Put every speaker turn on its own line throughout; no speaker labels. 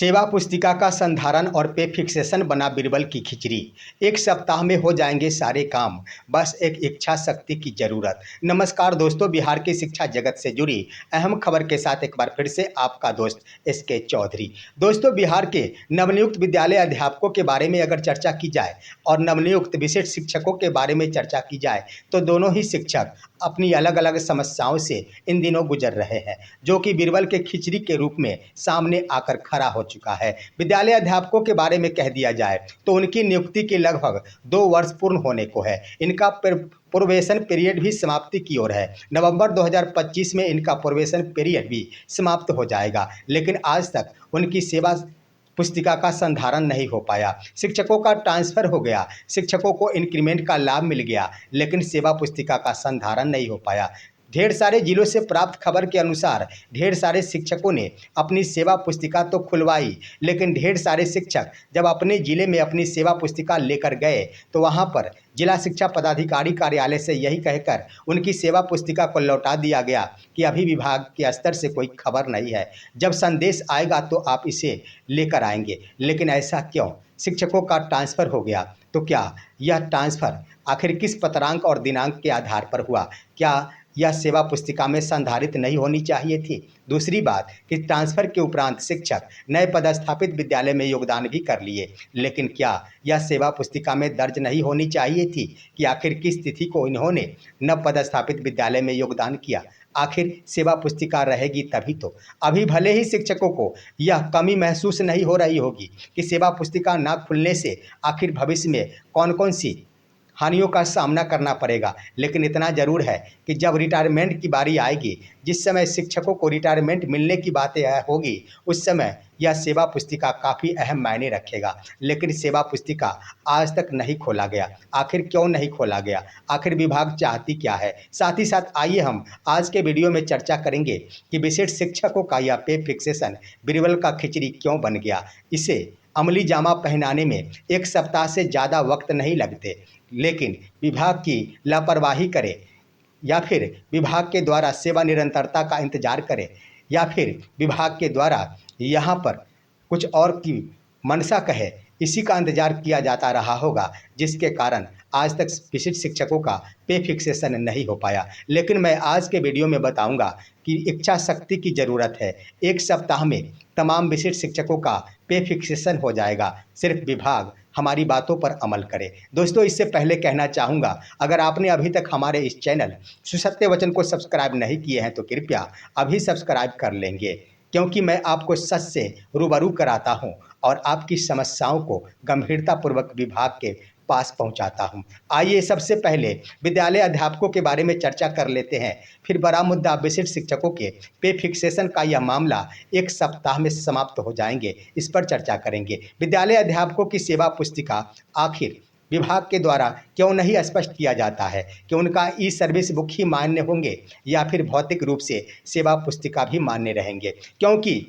सेवा पुस्तिका का संधारण और पे फिक्सेशन बना बीरबल की खिचड़ी। एक सप्ताह में हो जाएंगे सारे काम, बस एक इच्छा शक्ति की जरूरत। नमस्कार दोस्तों, बिहार की शिक्षा जगत से जुड़ी अहम खबर के साथ एक बार फिर से आपका दोस्त एस.के. चौधरी। दोस्तों, बिहार के नवनियुक्त विद्यालय अध्यापकों के बारे में अगर चर्चा की जाए और नवनियुक्त विशिष्ट शिक्षकों के बारे में चर्चा की जाए तो दोनों ही शिक्षक अपनी अलग अलग समस्याओं से इन दिनों गुजर रहे हैं, जो कि बीरबल के खिचड़ी के रूप में सामने आकर खड़ा हो चुका है। विद्यालय अध्यापकों के बारे में कह दिया जाए तो उनकी नियुक्ति के लगभग 2 वर्ष पूर्ण होने को है। इनका प्रोबेशन पीरियड भी समाप्ति की ओर है। नवंबर 2025 में इनका प्रोबेशन पीरियड भी समाप्त हो जाएगा, लेकिन आज तक उनकी सेवा पुस्तिका का संधारण नहीं हो पाया। शिक्षकों का ट्रांसफर हो गया, शिक्षकों को इंक्रीमेंट का लाभ मिल गया, लेकिन सेवा पुस्तिका का संधारण नहीं हो पाया। ढेर सारे जिलों से प्राप्त खबर के अनुसार ढेर सारे शिक्षकों ने अपनी सेवा पुस्तिका तो खुलवाई, लेकिन ढेर सारे शिक्षक जब अपने ज़िले में अपनी सेवा पुस्तिका लेकर गए तो वहां पर जिला शिक्षा पदाधिकारी कार्यालय से यही कहकर उनकी सेवा पुस्तिका को लौटा दिया गया कि अभी विभाग के स्तर से कोई खबर नहीं है, जब संदेश आएगा तो आप इसे लेकर आएंगे। लेकिन ऐसा क्यों? शिक्षकों का ट्रांसफ़र हो गया तो क्या यह ट्रांसफ़र आखिर किस पत्रांक और दिनांक के आधार पर हुआ? क्या यह सेवा पुस्तिका में संधारित नहीं होनी चाहिए थी? दूसरी बात कि ट्रांसफ़र के उपरांत शिक्षक नए पदस्थापित विद्यालय में योगदान भी कर लिए, लेकिन क्या यह सेवा पुस्तिका में दर्ज नहीं होनी चाहिए थी कि आखिर किस तिथि को इन्होंने नव पदस्थापित विद्यालय में योगदान किया? आखिर सेवा पुस्तिका रहेगी तभी तो। अभी भले ही शिक्षकों को यह कमी महसूस नहीं हो रही होगी कि सेवा पुस्तिका ना खुलने से आखिर भविष्य में कौन कौन सी हानियों का सामना करना पड़ेगा, लेकिन इतना ज़रूर है कि जब रिटायरमेंट की बारी आएगी, जिस समय शिक्षकों को रिटायरमेंट मिलने की बातें होगी, उस समय यह सेवा पुस्तिका काफ़ी अहम मायने रखेगा। लेकिन सेवा पुस्तिका आज तक नहीं खोला गया। आखिर क्यों नहीं खोला गया? आखिर विभाग चाहती क्या है? साथ ही साथ आइए हम आज के वीडियो में चर्चा करेंगे कि विशिष्ट शिक्षकों का यह पे फिक्सेशन बीरबल का खिचड़ी क्यों बन गया। इसे अमली जामा पहनाने में एक सप्ताह से ज़्यादा वक्त नहीं लगते, लेकिन विभाग की लापरवाही करे या फिर विभाग के द्वारा सेवा निरंतरता का इंतजार करे या फिर विभाग के द्वारा यहाँ पर कुछ और की मंशा कहे, इसी का इंतजार किया जाता रहा होगा, जिसके कारण आज तक विशिष्ट शिक्षकों का पे फिक्सेशन नहीं हो पाया। लेकिन मैं आज के वीडियो में बताऊंगा कि इच्छा शक्ति की ज़रूरत है। एक सप्ताह में तमाम विशिष्ट शिक्षकों का पे फिक्सेशन हो जाएगा, सिर्फ विभाग हमारी बातों पर अमल करे। दोस्तों, इससे पहले कहना चाहूँगा, अगर आपने अभी तक हमारे इस चैनल सुसत्य वचन को सब्सक्राइब नहीं किए हैं तो कृपया अभी सब्सक्राइब कर लेंगे, क्योंकि मैं आपको सच से रूबरू कराता हूं और आपकी समस्याओं को गंभीरतापूर्वक विभाग के पास पहुंचाता हूं। आइए सबसे पहले विद्यालय अध्यापकों के बारे में चर्चा कर लेते हैं, फिर बड़ा मुद्दा विशिष्ट शिक्षकों के पे फिक्सेशन का यह मामला एक सप्ताह में समाप्त हो जाएंगे, इस पर चर्चा करेंगे। विद्यालय अध्यापकों की सेवा पुस्तिका आखिर विभाग के द्वारा क्यों नहीं स्पष्ट किया जाता है कि उनका ई सर्विस बुक ही मान्य होंगे या फिर भौतिक रूप से सेवा पुस्तिका भी मान्य रहेंगे? क्योंकि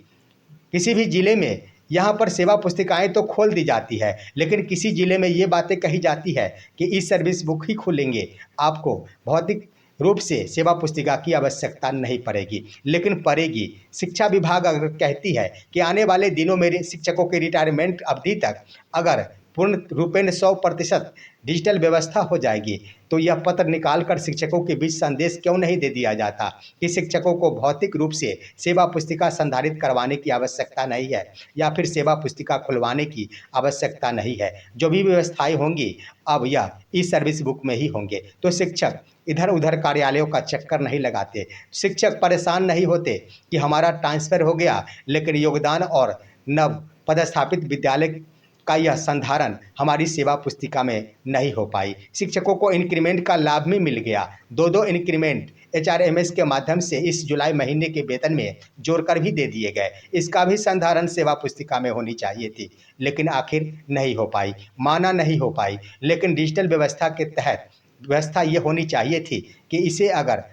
किसी भी ज़िले में यहाँ पर सेवा पुस्तिकाएँ तो खोल दी जाती है, लेकिन किसी ज़िले में ये बातें कही जाती है कि ई सर्विस बुक ही खुलेंगे, आपको भौतिक रूप से सेवा पुस्तिका की आवश्यकता नहीं पड़ेगी। लेकिन पड़ेगी। शिक्षा विभाग अगर कहती है कि आने वाले दिनों में शिक्षकों के रिटायरमेंट अवधि तक अगर पूर्ण रूपेण 100% डिजिटल व्यवस्था हो जाएगी, तो यह पत्र निकालकर शिक्षकों के बीच संदेश क्यों नहीं दे दिया जाता कि शिक्षकों को भौतिक रूप से सेवा पुस्तिका संधारित करवाने की आवश्यकता नहीं है या फिर सेवा पुस्तिका खुलवाने की आवश्यकता नहीं है। जो भी व्यवस्थाएं होंगी अब यह ई सर्विस बुक में ही होंगे, तो शिक्षक इधर उधर कार्यालयों का चक्कर नहीं लगाते, शिक्षक परेशान नहीं होते कि हमारा ट्रांसफ़र हो गया लेकिन योगदान और नव पदस्थापित विद्यालय का यह संधारण हमारी सेवा पुस्तिका में नहीं हो पाई। शिक्षकों को इंक्रीमेंट का लाभ भी मिल गया, 2-2 इंक्रीमेंट एचआरएमएस के माध्यम से इस जुलाई महीने के वेतन में जोड़कर भी दे दिए गए। इसका भी संधारण सेवा पुस्तिका में होनी चाहिए थी, लेकिन आखिर नहीं हो पाई, माना नहीं हो पाई। लेकिन डिजिटल व्यवस्था के तहत व्यवस्था ये होनी चाहिए थी कि इसे अगर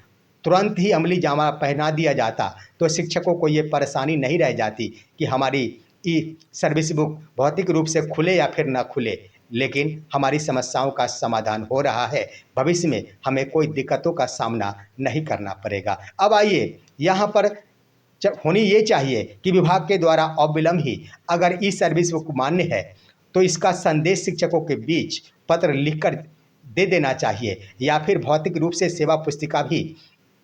तुरंत ही अमली जामा पहना दिया जाता तो शिक्षकों को ये परेशानी नहीं रह जाती कि हमारी ई सर्विस बुक भौतिक रूप से खुले या फिर ना खुले, लेकिन हमारी समस्याओं का समाधान हो रहा है, भविष्य में हमें कोई दिक्कतों का सामना नहीं करना पड़ेगा। अब आइए यहाँ पर होनी ये चाहिए कि विभाग के द्वारा अविलंब ही अगर ई सर्विस बुक मान्य है तो इसका संदेश शिक्षकों के बीच पत्र लिखकर दे देना चाहिए, या फिर भौतिक रूप से सेवा पुस्तिका भी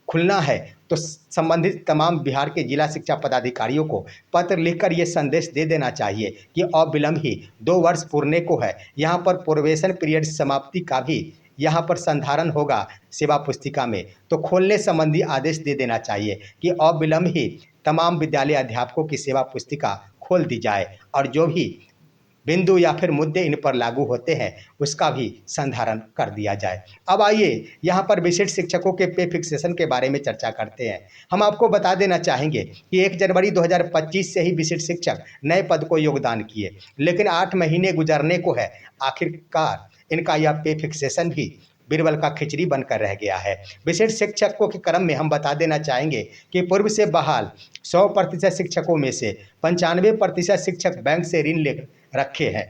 खुलना है तो संबंधित तमाम बिहार के जिला शिक्षा पदाधिकारियों को पत्र लिखकर ये संदेश दे देना चाहिए कि अविलंब ही 2 वर्ष पूरने को है। यहाँ पर प्रोबेशन पीरियड समाप्ति का भी यहाँ पर संधारण होगा सेवा पुस्तिका में, तो खोलने संबंधी आदेश दे देना चाहिए कि अविलंब ही तमाम विद्यालय अध्यापकों की सेवा पुस्तिका खोल दी जाए और जो भी बिंदु या फिर मुद्दे इन पर लागू होते हैं उसका भी संधारण कर दिया जाए। अब आइए यहाँ पर विशिष्ट शिक्षकों के पे फिक्सेशन के बारे में चर्चा करते हैं। हम आपको बता देना चाहेंगे कि 1 जनवरी 2025 से ही विशिष्ट शिक्षक नए पद को योगदान किए, लेकिन 8 महीने गुजरने को है, आखिरकार इनका यह पे फिक्सेशन भी बीरबल का खिचड़ी बनकर रह गया है। विशिष्ट शिक्षकों के क्रम में हम बता देना चाहेंगे कि पूर्व से बहाल 100% शिक्षकों में से 95% शिक्षक बैंक से ऋण ले रखे हैं,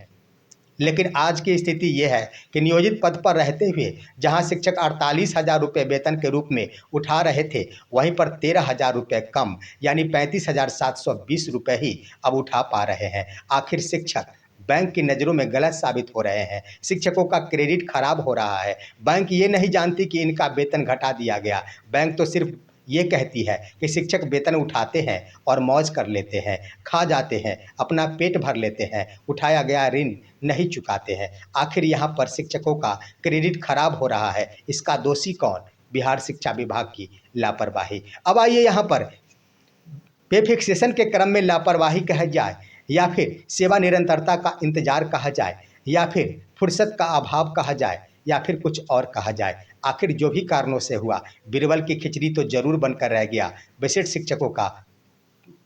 लेकिन आज की स्थिति यह है कि नियोजित पद पर रहते हुए जहां शिक्षक 48,000 रुपये वेतन के रूप में उठा रहे थे, वहीं पर 13,000 रुपये कम यानी 35,720 रुपये ही अब उठा पा रहे हैं। आखिर शिक्षक बैंक की नज़रों में गलत साबित हो रहे हैं, शिक्षकों का क्रेडिट खराब हो रहा है। बैंक ये नहीं जानती कि इनका वेतन घटा दिया गया, बैंक तो सिर्फ ये कहती है कि शिक्षक वेतन उठाते हैं और मौज कर लेते हैं, खा जाते हैं, अपना पेट भर लेते हैं, उठाया गया ऋण नहीं चुकाते हैं। आखिर यहाँ पर शिक्षकों का क्रेडिट खराब हो रहा है, इसका दोषी कौन? बिहार शिक्षा विभाग की लापरवाही। अब आइए यहाँ पर पे फिक्सेशन के क्रम में लापरवाही कहा जाए या फिर सेवा निरंतरता का इंतजार कहा जाए या फिर फुर्सत का अभाव कहा जाए या फिर कुछ और कहा जाए, आखिर जो भी कारणों से हुआ बीरबल की खिचड़ी तो जरूर बनकर रह गया विशिष्ट शिक्षकों का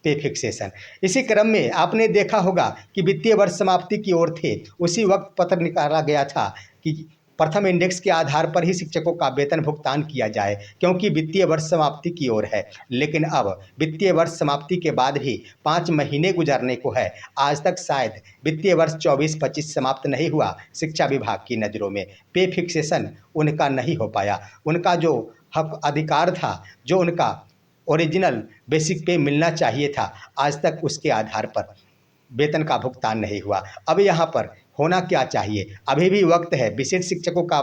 पे फिक्सेशन। इसी क्रम में आपने देखा होगा कि वित्तीय वर्ष समाप्ति की ओर थे, उसी वक्त पत्र निकाला गया था कि प्रथम इंडेक्स के आधार पर ही शिक्षकों का वेतन भुगतान किया जाए, क्योंकि वित्तीय वर्ष समाप्ति की ओर है। लेकिन अब वित्तीय वर्ष समाप्ति के बाद भी 5 महीने गुजरने को है, आज तक शायद वित्तीय वर्ष 24-25 समाप्त नहीं हुआ। शिक्षा विभाग की नज़रों में पे फिक्सेशन उनका नहीं हो पाया, उनका जो हक अधिकार था, जो उनका ओरिजिनल बेसिक पे मिलना चाहिए था, आज तक उसके आधार पर वेतन का भुगतान नहीं हुआ। अब यहाँ पर होना क्या चाहिए? अभी भी वक्त है, विशिष्ट शिक्षकों का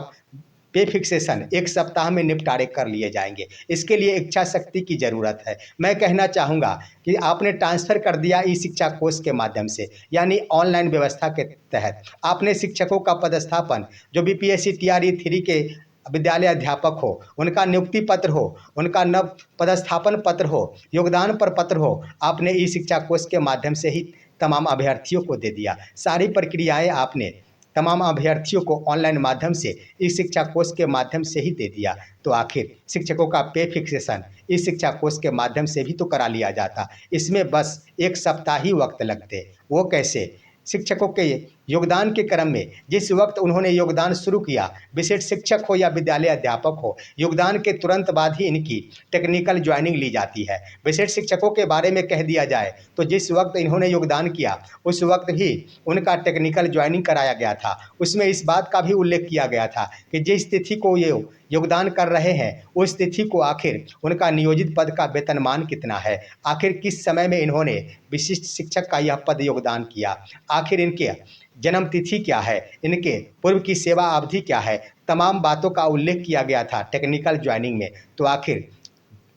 पे फिक्सेशन 1 सप्ताह में निपटारे कर लिए जाएंगे। इसके लिए इच्छा शक्ति की ज़रूरत है। मैं कहना चाहूँगा कि आपने ट्रांसफ़र कर दिया ई शिक्षा कोष के माध्यम से, यानी ऑनलाइन व्यवस्था के तहत आपने शिक्षकों का पदस्थापन, जो बीपीएससी टीआरई 3 के विद्यालय अध्यापक हो, उनका नियुक्ति पत्र हो, उनका नव पदस्थापन पत्र हो, योगदान पर पत्र हो, आपने ई शिक्षा कोष के माध्यम से ही तमाम अभ्यर्थियों को दे दिया। सारी प्रक्रियाएं आपने तमाम अभ्यर्थियों को ऑनलाइन माध्यम से ई शिक्षा कोष के माध्यम से ही दे दिया, तो आखिर शिक्षकों का पे फिक्सेशन ई शिक्षा कोष के माध्यम से भी तो करा लिया जाता। इसमें बस 1 सप्ताह ही वक्त लगते, वो कैसे? शिक्षकों के योगदान के क्रम में जिस वक्त उन्होंने योगदान शुरू किया, विशिष्ट शिक्षक हो या विद्यालय अध्यापक हो, योगदान के तुरंत बाद ही इनकी टेक्निकल ज्वाइनिंग ली जाती है। विशिष्ट शिक्षकों के बारे में कह दिया जाए तो जिस वक्त इन्होंने योगदान किया उस वक्त भी उनका टेक्निकल ज्वाइनिंग कराया गया था। उसमें इस बात का भी उल्लेख किया गया था कि जिस तिथि को ये योगदान कर रहे हैं उस तिथि को आखिर उनका नियोजित पद का वेतनमान कितना है, आखिर किस समय में इन्होंने विशिष्ट शिक्षक का यह पद योगदान किया, आखिर इनके जन्म तिथि क्या है, इनके पूर्व की सेवा अवधि क्या है, तमाम बातों का उल्लेख किया गया था टेक्निकल ज्वाइनिंग में। तो आखिर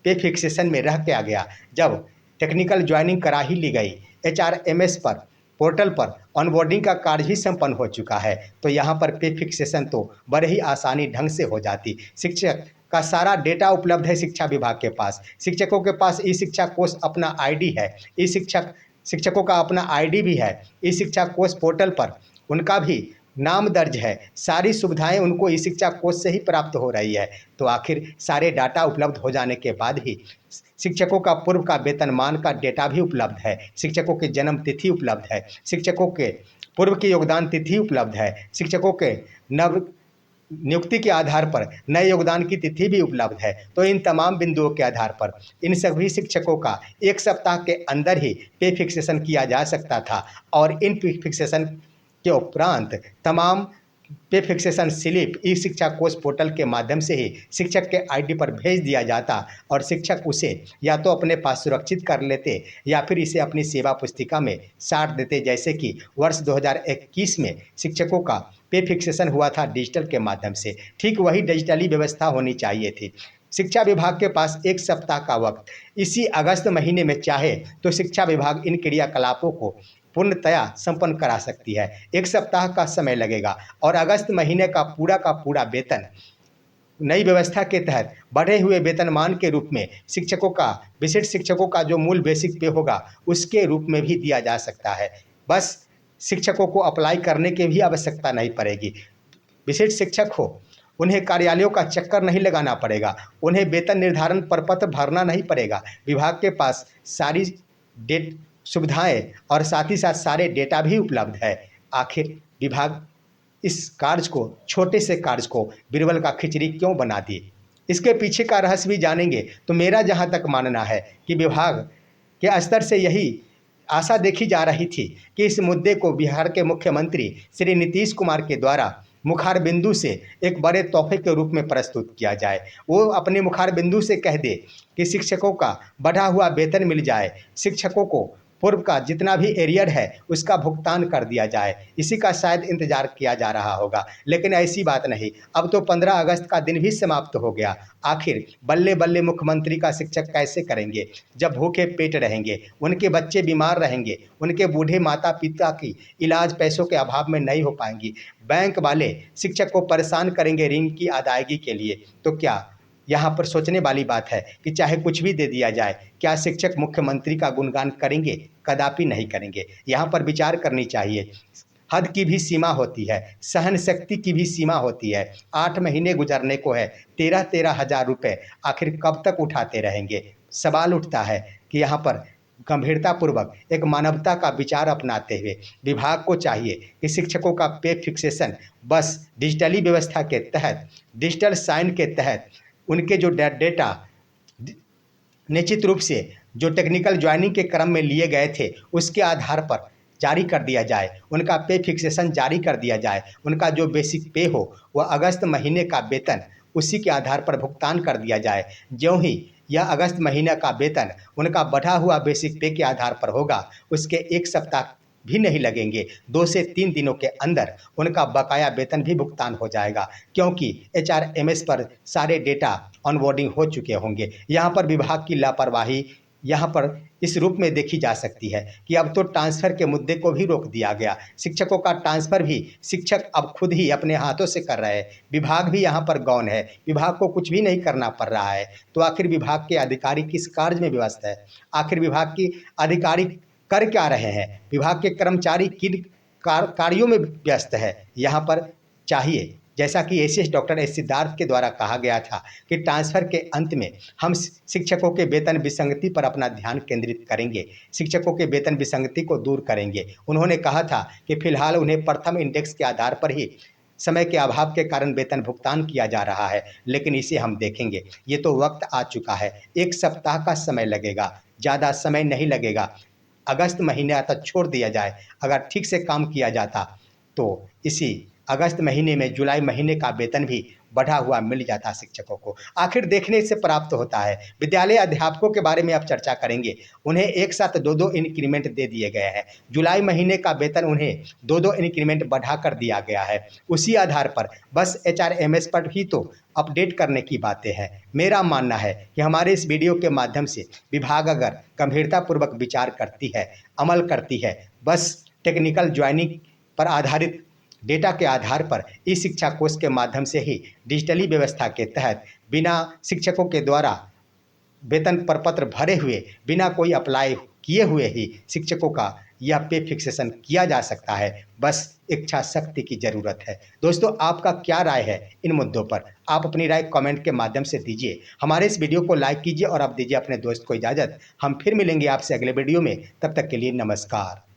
पे फिक्सेशन में रह क्या गया? जब टेक्निकल ज्वाइनिंग करा ही ली गई, HRMS पर पोर्टल पर ऑनबोर्डिंग का कार्य ही संपन्न हो चुका है, तो यहाँ पर पे फिक्सेशन तो बड़े ही आसानी ढंग से हो जाती। शिक्षक का सारा डेटा उपलब्ध है शिक्षा विभाग के पास, शिक्षकों के पास ई शिक्षा कोष अपना आईडी है, ई शिक्षकों का अपना आईडी भी है, ई शिक्षा कोष पोर्टल पर उनका भी नाम दर्ज है, सारी सुविधाएं उनको ई शिक्षा कोष से ही प्राप्त हो रही है। तो आखिर सारे डाटा उपलब्ध हो जाने के बाद ही शिक्षकों का पूर्व का वेतनमान का डेटा भी उपलब्ध है, शिक्षकों के जन्म तिथि उपलब्ध है, शिक्षकों के पूर्व की योगदान तिथि उपलब्ध है, शिक्षकों के नव नियुक्ति के आधार पर नए योगदान की तिथि भी उपलब्ध है। तो इन तमाम बिंदुओं के आधार पर इन सभी शिक्षकों का 1 सप्ताह के अंदर ही पे फिक्सेशन किया जा सकता था और इन पे फिक्सेशन के उपरांत तमाम पे फिक्सेशन स्लिप ई शिक्षा कोष पोर्टल के माध्यम से ही शिक्षक के आईडी पर भेज दिया जाता और शिक्षक उसे या तो अपने पास सुरक्षित कर लेते या फिर इसे अपनी सेवा पुस्तिका में साट देते। जैसे कि वर्ष 2021 में शिक्षकों का पे फिक्सेशन हुआ था डिजिटल के माध्यम से, ठीक वही डिजिटली व्यवस्था होनी चाहिए थी। शिक्षा विभाग के पास 1 सप्ताह का वक्त, इसी अगस्त महीने में चाहे तो शिक्षा विभाग इन क्रियाकलापों को पूर्णतया संपन्न करा सकती है। 1 सप्ताह का समय लगेगा और अगस्त महीने का पूरा वेतन नई व्यवस्था के तहत बढ़े हुए वेतनमान के रूप में शिक्षकों का, विशिष्ट शिक्षकों का जो मूल बेसिक पे होगा उसके रूप में भी दिया जा सकता है। बस शिक्षकों को अप्लाई करने की भी आवश्यकता नहीं पड़ेगी। विशिष्ट शिक्षक हो, उन्हें कार्यालयों का चक्कर नहीं लगाना पड़ेगा, उन्हें वेतन निर्धारण प्रपत्र भरना नहीं पड़ेगा। विभाग के पास सारी सुविधाएं और साथ ही साथ सारे डेटा भी उपलब्ध है। आखिर विभाग इस कार्य को, छोटे से कार्य को बीरबल का खिचड़ी क्यों बना दी? इसके पीछे का रहस्य भी जानेंगे तो मेरा जहां तक मानना है कि विभाग के स्तर से यही आशा देखी जा रही थी कि इस मुद्दे को बिहार के मुख्यमंत्री श्री नीतीश कुमार के द्वारा मुखार बिंदु से एक बड़े तोहफे के रूप में प्रस्तुत किया जाए। वो अपने मुखार बिंदु से कह दे कि शिक्षकों का बढ़ा हुआ वेतन मिल जाए, शिक्षकों को पूर्व का जितना भी एरियर है उसका भुगतान कर दिया जाए। इसी का शायद इंतजार किया जा रहा होगा, लेकिन ऐसी बात नहीं। अब तो 15 अगस्त का दिन भी समाप्त हो गया। आखिर बल्ले बल्ले मुख्यमंत्री का शिक्षक कैसे करेंगे जब भूखे पेट रहेंगे, उनके बच्चे बीमार रहेंगे, उनके बूढ़े माता पिता की इलाज पैसों के अभाव में नहीं हो पाएंगी, बैंक वाले शिक्षक को परेशान करेंगे ऋण की अदायगी के लिए। तो क्या यहाँ पर सोचने वाली बात है कि चाहे कुछ भी दे दिया जाए, क्या शिक्षक मुख्यमंत्री का गुणगान करेंगे? कदापि नहीं करेंगे। यहाँ पर विचार करनी चाहिए। हद की भी सीमा होती है, सहन शक्ति की भी सीमा होती है। 8 महीने गुजरने को है, 13-13 हज़ार रुपये आखिर कब तक उठाते रहेंगे? सवाल उठता है कि यहाँ पर गंभीरतापूर्वक एक मानवता का विचार अपनाते हुए विभाग को चाहिए कि शिक्षकों का पे फिक्सेशन बस डिजिटली व्यवस्था के तहत, डिजिटल साइन के तहत उनके जो डेटा निश्चित रूप से जो टेक्निकल ज्वाइनिंग के क्रम में लिए गए थे उसके आधार पर जारी कर दिया जाए, उनका पे फिक्सेशन जारी कर दिया जाए। उनका जो बेसिक पे हो वह अगस्त महीने का वेतन उसी के आधार पर भुगतान कर दिया जाए। ज्यों ही यह अगस्त महीने का वेतन उनका बढ़ा हुआ बेसिक पे के आधार पर होगा, उसके 1 सप्ताह भी नहीं लगेंगे, 2 से 3 दिनों के अंदर उनका बकाया वेतन भी भुगतान हो जाएगा, क्योंकि HRMS पर सारे डेटा ऑनबोर्डिंग हो चुके होंगे। यहाँ पर विभाग की लापरवाही यहाँ पर इस रूप में देखी जा सकती है कि अब तो ट्रांसफ़र के मुद्दे को भी रोक दिया गया। शिक्षकों का ट्रांसफ़र भी शिक्षक अब खुद ही अपने हाथों से कर रहे हैं। विभाग भी यहाँ पर गौण है, विभाग को कुछ भी नहीं करना पड़ रहा है। तो आखिर विभाग के अधिकारी किस कार्य में व्यस्त है? आखिर विभाग की अधिकारी कर क्या रहे हैं? विभाग के कर्मचारी किन कार्यों में व्यस्त है? यहाँ पर चाहिए, जैसा कि एसीएस डॉक्टर एस सिद्धार्थ के द्वारा कहा गया था कि ट्रांसफ़र के अंत में हम शिक्षकों के वेतन विसंगति पर अपना ध्यान केंद्रित करेंगे, शिक्षकों के वेतन विसंगति को दूर करेंगे। उन्होंने कहा था कि फिलहाल उन्हें प्रथम इंडेक्स के आधार पर ही समय के अभाव के कारण वेतन भुगतान किया जा रहा है, लेकिन इसे हम देखेंगे। ये तो वक्त आ चुका है, 1 सप्ताह का समय लगेगा, ज़्यादा समय नहीं लगेगा। अगस्त महीने तक छोड़ दिया जाए, अगर ठीक से काम किया जाता तो इसी अगस्त महीने में जुलाई महीने का वेतन भी बढ़ा हुआ मिल जाता शिक्षकों को। आखिर देखने से प्राप्त होता है। विद्यालय अध्यापकों के बारे में अब चर्चा करेंगे। उन्हें एक साथ 2-2 इंक्रीमेंट दे दिए गए हैं। जुलाई महीने का वेतन उन्हें 2-2 इंक्रीमेंट बढ़ा कर दिया गया है। उसी आधार पर बस HRMS पर ही तो अपडेट करने की बातें हैं। मेरा मानना है कि हमारे इस वीडियो के माध्यम से विभाग अगर गंभीरतापूर्वक विचार करती है, अमल करती है, बस टेक्निकल ज्वाइनिंग पर आधारित डेटा के आधार पर ई शिक्षा कोष के माध्यम से ही डिजिटली व्यवस्था के तहत बिना शिक्षकों के द्वारा वेतन प्रपत्र भरे हुए, बिना कोई अप्लाई किए हुए ही शिक्षकों का यह पे फिक्सेशन किया जा सकता है। बस इच्छा शक्ति की ज़रूरत है। दोस्तों, आपका क्या राय है इन मुद्दों पर? आप अपनी राय कमेंट के माध्यम से दीजिए। हमारे इस वीडियो को लाइक कीजिए और अब दीजिए अपने दोस्त को इजाज़त। हम फिर मिलेंगे आपसे अगले वीडियो में। तब तक के लिए नमस्कार।